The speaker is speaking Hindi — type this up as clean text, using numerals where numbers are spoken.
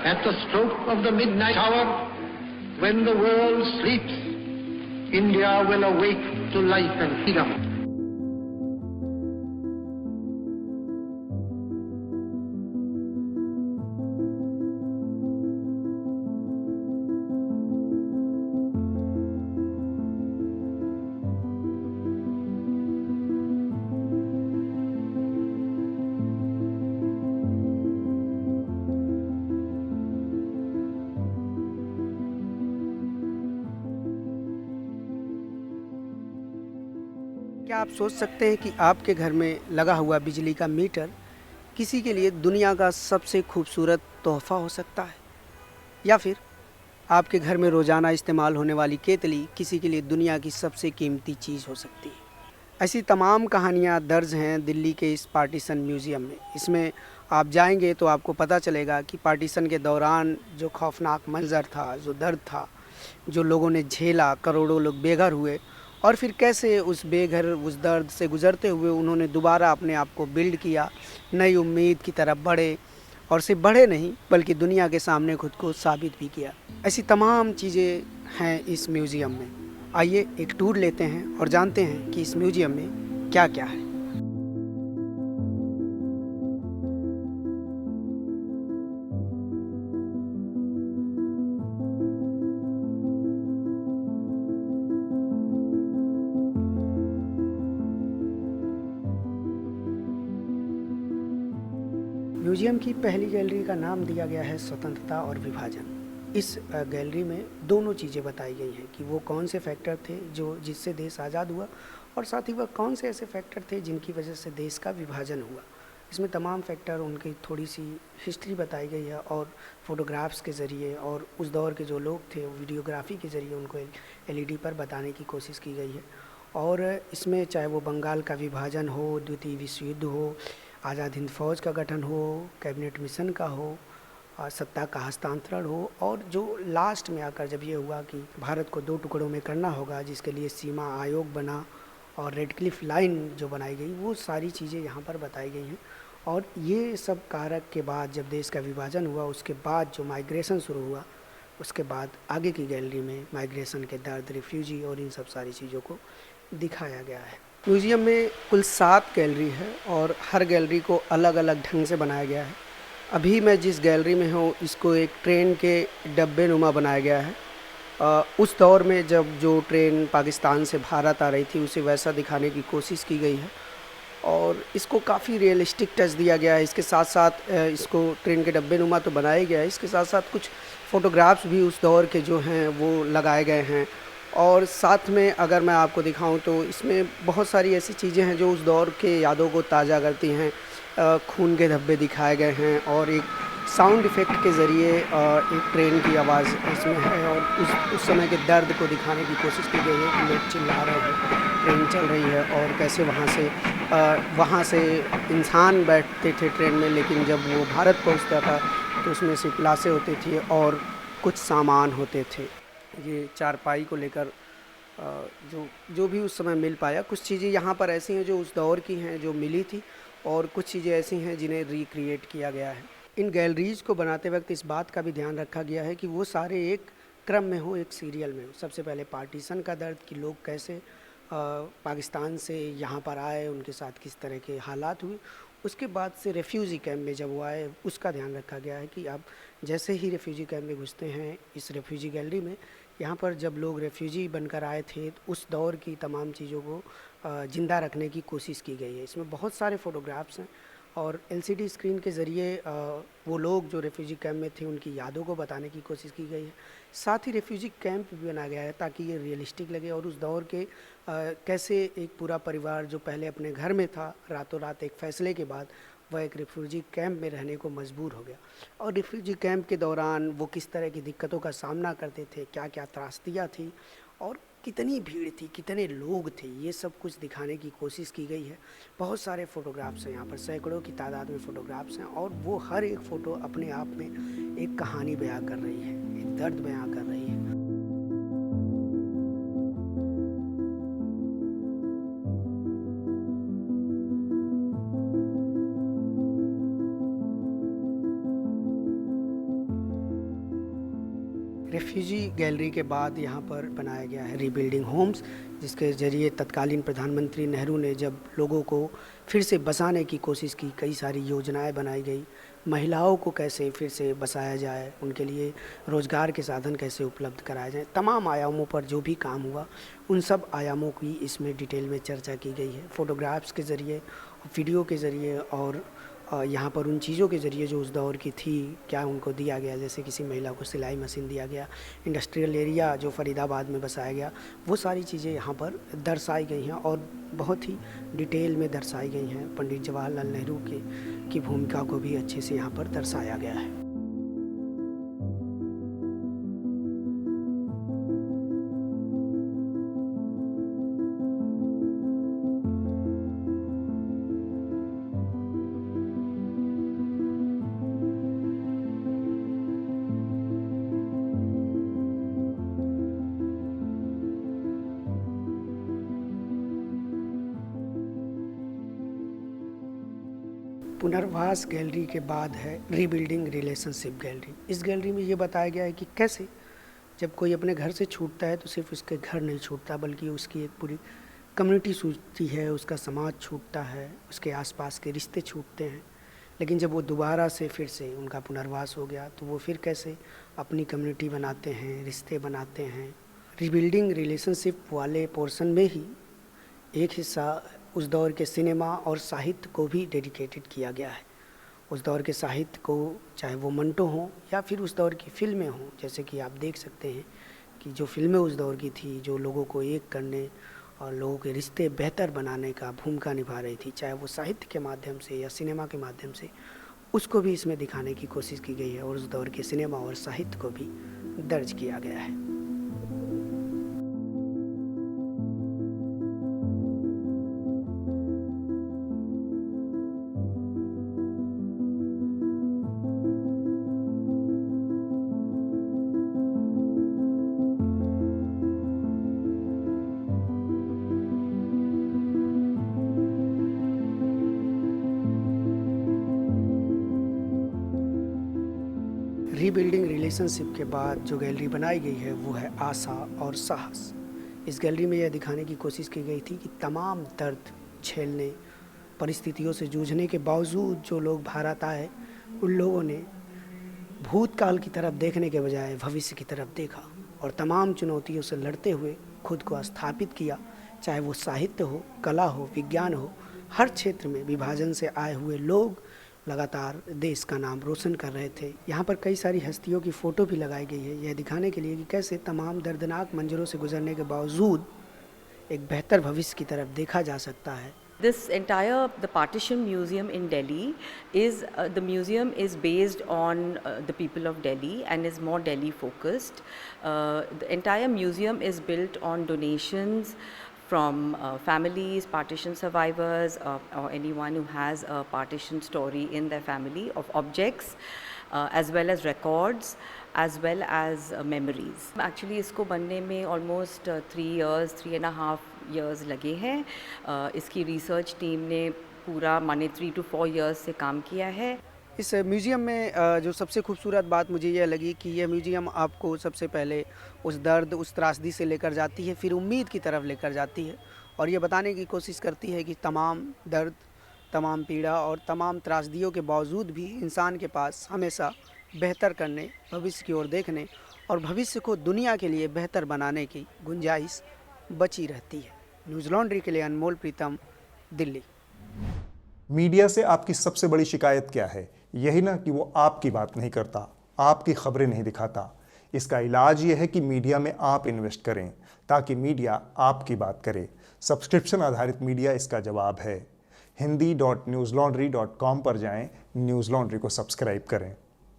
At the stroke of the midnight hour, when the world sleeps, India will awake to life and freedom. क्या आप सोच सकते हैं कि आपके घर में लगा हुआ बिजली का मीटर किसी के लिए दुनिया का सबसे खूबसूरत तोहफा हो सकता है, या फिर आपके घर में रोज़ाना इस्तेमाल होने वाली केतली किसी के लिए दुनिया की सबसे कीमती चीज़ हो सकती है। ऐसी तमाम कहानियाँ दर्ज हैं दिल्ली के इस पार्टीशन म्यूज़ियम में। इसमें आप जाएंगे तो आपको पता चलेगा कि पार्टीशन के दौरान जो खौफनाक मंजर था, जो दर्द था, जो लोगों ने झेला, करोड़ों लोग बेघर हुए, और फिर कैसे उस बेघर उस दर्द से गुज़रते हुए उन्होंने दोबारा अपने आप को बिल्ड किया, नई उम्मीद की तरफ बढ़े, और सिर्फ बढ़े नहीं बल्कि दुनिया के सामने खुद को साबित भी किया। ऐसी तमाम चीज़ें हैं इस म्यूज़ियम में। आइए एक टूर लेते हैं और जानते हैं कि इस म्यूज़ियम में क्या क्या है। म्यूज़ियम की पहली गैलरी का नाम दिया गया है स्वतंत्रता और विभाजन। इस गैलरी में दोनों चीज़ें बताई गई हैं कि वो कौन से फैक्टर थे जो जिससे देश आज़ाद हुआ, और साथ ही वह कौन से ऐसे फैक्टर थे जिनकी वजह से देश का विभाजन हुआ। इसमें तमाम फैक्टर, उनकी थोड़ी सी हिस्ट्री बताई गई है, और फोटोग्राफ्स के ज़रिए और उस दौर के जो लोग थे वीडियोग्राफी के ज़रिए उनको एलईडी पर बताने की कोशिश की गई है। और इसमें चाहे वो बंगाल का विभाजन हो, द्वितीय विश्व युद्ध हो, आज़ाद हिंद फौज का गठन हो, कैबिनेट मिशन का हो, सत्ता का हस्तांतरण हो, और जो लास्ट में आकर जब ये हुआ कि भारत को 2 टुकड़ों में करना होगा, जिसके लिए सीमा आयोग बना और रेड क्लिफ लाइन जो बनाई गई, वो सारी चीज़ें यहाँ पर बताई गई हैं। और ये सब कारक के बाद जब देश का विभाजन हुआ, उसके बाद जो माइग्रेशन शुरू हुआ, उसके बाद आगे की गैलरी में माइग्रेशन के दर्द, रिफ्यूजी और इन सब सारी चीज़ों को दिखाया गया है। म्यूज़ियम में कुल 7 गैलरी है और हर गैलरी को अलग अलग ढंग से बनाया गया है। अभी मैं जिस गैलरी में हूँ इसको एक ट्रेन के डब्बे नुमा बनाया गया है। उस दौर में जब जो ट्रेन पाकिस्तान से भारत आ रही थी उसे वैसा दिखाने की कोशिश की गई है, और इसको काफ़ी रियलिस्टिक टच दिया गया है। इसके साथ साथ इसको ट्रेन के डब्बे नुमा तो बनाया गया है, इसके साथ साथ कुछ फ़ोटोग्राफ्स भी उस दौर के जो हैं वो लगाए गए हैं। और साथ में अगर मैं आपको दिखाऊं तो इसमें बहुत सारी ऐसी चीज़ें हैं जो उस दौर के यादों को ताज़ा करती हैं। खून के धब्बे दिखाए गए हैं, और एक साउंड इफ़ेक्ट के ज़रिए एक ट्रेन की आवाज़ इसमें है, और उस समय के दर्द को दिखाने की कोशिश की गई है कि लोग चिल्ला रहे हैं, ट्रेन चल रही है, और कैसे वहाँ से इंसान बैठते थे ट्रेन में, लेकिन जब वो भारत पहुँचता था तो उसमें सिर्फ लाशें होती थी और कुछ सामान होते थे। ये चारपाई को लेकर जो जो भी उस समय मिल पाया, कुछ चीज़ें यहाँ पर ऐसी हैं जो उस दौर की हैं जो मिली थी, और कुछ चीज़ें ऐसी हैं जिन्हें रिक्रिएट किया गया है। इन गैलरीज़ को बनाते वक्त इस बात का भी ध्यान रखा गया है कि वो सारे एक क्रम में हो, एक सीरियल में हो। सबसे पहले पार्टीशन का दर्द कि लोग कैसे पाकिस्तान से यहाँ पर आए, उनके साथ किस तरह के हालात हुए। उसके बाद से रेफ्यूजी कैंप में जब वो आए उसका ध्यान रखा गया है कि अब जैसे ही रेफ्यूजी कैंप में घुसते हैं इस रेफ्यूजी गैलरी में, यहाँ पर जब लोग रेफ्यूजी बनकर आए थे तो उस दौर की तमाम चीज़ों को ज़िंदा रखने की कोशिश की गई है। इसमें बहुत सारे फ़ोटोग्राफ्स हैं, और एलसीडी स्क्रीन के ज़रिए वो लोग जो रेफ्यूजी कैंप में थे उनकी यादों को बताने की कोशिश की गई है। साथ ही रेफ्यूजी कैंप भी बनाया गया है ताकि ये रियलिस्टिक लगे, और उस दौर के कैसे एक पूरा परिवार जो पहले अपने घर में था, रातों रात एक फ़ैसले के बाद वह एक रेफ्यूजी कैंप में रहने को मजबूर हो गया, और रेफ्यूजी कैंप के दौरान वो किस तरह की दिक्कतों का सामना करते थे, क्या क्या त्रासदियाँ थी, और कितनी भीड़ थी, कितने लोग थे, ये सब कुछ दिखाने की कोशिश की गई है। बहुत सारे फ़ोटोग्राफ्स हैं यहाँ पर, सैकड़ों की तादाद में फ़ोटोग्राफ्स हैं, और वो हर एक फ़ोटो अपने आप में एक कहानी बयां कर रही है, एक दर्द बयां कर रही है। रेफ्यूजी गैलरी के बाद यहाँ पर बनाया गया है रीबिल्डिंग होम्स, जिसके ज़रिए तत्कालीन प्रधानमंत्री नेहरू ने जब लोगों को फिर से बसाने की कोशिश की, कई सारी योजनाएं बनाई गई, महिलाओं को कैसे फिर से बसाया जाए, उनके लिए रोज़गार के साधन कैसे उपलब्ध कराए जाएं, तमाम आयामों पर जो भी काम हुआ उन सब आयामों की इसमें डिटेल में चर्चा की गई है। फ़ोटोग्राफ्स के ज़रिए, वीडियो के ज़रिए और यहाँ पर उन चीज़ों के ज़रिए जो उस दौर की थी, क्या उनको दिया गया, जैसे किसी महिला को सिलाई मशीन दिया गया, इंडस्ट्रियल एरिया जो फरीदाबाद में बसाया गया, वो सारी चीज़ें यहाँ पर दर्शाई गई हैं और बहुत ही डिटेल में दर्शाई गई हैं। पंडित जवाहरलाल नेहरू की भूमिका को भी अच्छे से यहाँ पर दर्शाया गया है। पुनर्वास गैलरी के बाद है रीबिल्डिंग रिलेशनशिप गैलरी। इस गैलरी में ये बताया गया है कि कैसे जब कोई अपने घर से छूटता है तो सिर्फ उसके घर नहीं छूटता, बल्कि उसकी एक पूरी कम्युनिटी छूटती है, उसका समाज छूटता है, उसके आसपास के रिश्ते छूटते हैं। लेकिन जब वो दोबारा से फिर से उनका पुनर्वास हो गया तो वो फिर कैसे अपनी कम्युनिटी बनाते हैं, रिश्ते बनाते हैं। रीबिल्डिंग रिलेशनशिप वाले पोर्शन में ही एक हिस्सा उस दौर के सिनेमा और साहित्य को भी डेडिकेटेड किया गया है। उस दौर के साहित्य को, चाहे वो मंटो हों या फिर उस दौर की फ़िल्में हों, जैसे कि आप देख सकते हैं कि जो फ़िल्में उस दौर की थी, जो लोगों को एक करने और लोगों के रिश्ते बेहतर बनाने का भूमिका निभा रही थी, चाहे वो साहित्य के माध्यम से या सिनेमा के माध्यम से, उसको भी इसमें दिखाने की कोशिश की गई है और उस दौर के सिनेमा और साहित्य को भी दर्ज किया गया है। रीबिल्डिंग रिलेशनशिप के बाद जो गैलरी बनाई गई है वो है आशा और साहस। इस गैलरी में यह दिखाने की कोशिश की गई थी कि तमाम दर्द झेलने, परिस्थितियों से जूझने के बावजूद जो लोग भारत आए, उन लोगों ने भूतकाल की तरफ देखने के बजाय भविष्य की तरफ देखा और तमाम चुनौतियों से लड़ते हुए खुद को स्थापित किया, चाहे वो साहित्य हो, कला हो, विज्ञान हो। हर क्षेत्र में विभाजन से आए हुए लोग लगातार देश का नाम रोशन कर रहे थे। यहाँ पर कई सारी हस्तियों की फ़ोटो भी लगाई गई है, यह दिखाने के लिए कि कैसे तमाम दर्दनाक मंजरों से गुजरने के बावजूद एक बेहतर भविष्य की तरफ देखा जा सकता है। The partition museum in Delhi is, the museum is based on the people of Delhi and is more Delhi focused. The entire museum is built on donations from families, partition survivors, or anyone who has a partition story in their family, of objects, as well as records, as well as memories. Actually इसको बनने में almost 3.5 years लगे हैं। इसकी research team ने पूरा माने 3 to 4 years से काम किया है। इस म्यूज़ियम में जो सबसे खूबसूरत बात मुझे यह लगी कि यह म्यूज़ियम आपको सबसे पहले उस दर्द, उस त्रासदी से लेकर जाती है, फिर उम्मीद की तरफ लेकर जाती है और ये बताने की कोशिश करती है कि तमाम दर्द, तमाम पीड़ा और तमाम त्रासदियों के बावजूद भी इंसान के पास हमेशा बेहतर करने, भविष्य की ओर देखने और भविष्य को दुनिया के लिए बेहतर बनाने की गुंजाइश बची रहती है। न्यूज़ लॉन्ड्री के लिए अनमोल प्रीतम, दिल्ली। मीडिया से आपकी सबसे बड़ी शिकायत क्या है? यही ना कि वो आपकी बात नहीं करता, आपकी खबरें नहीं दिखाता। इसका इलाज ये है कि मीडिया में आप इन्वेस्ट करें ताकि मीडिया आपकी बात करे। सब्सक्रिप्शन आधारित मीडिया इसका जवाब है। hindi.newslaundry.com पर जाएं, न्यूज़ लॉन्ड्री को सब्सक्राइब करें।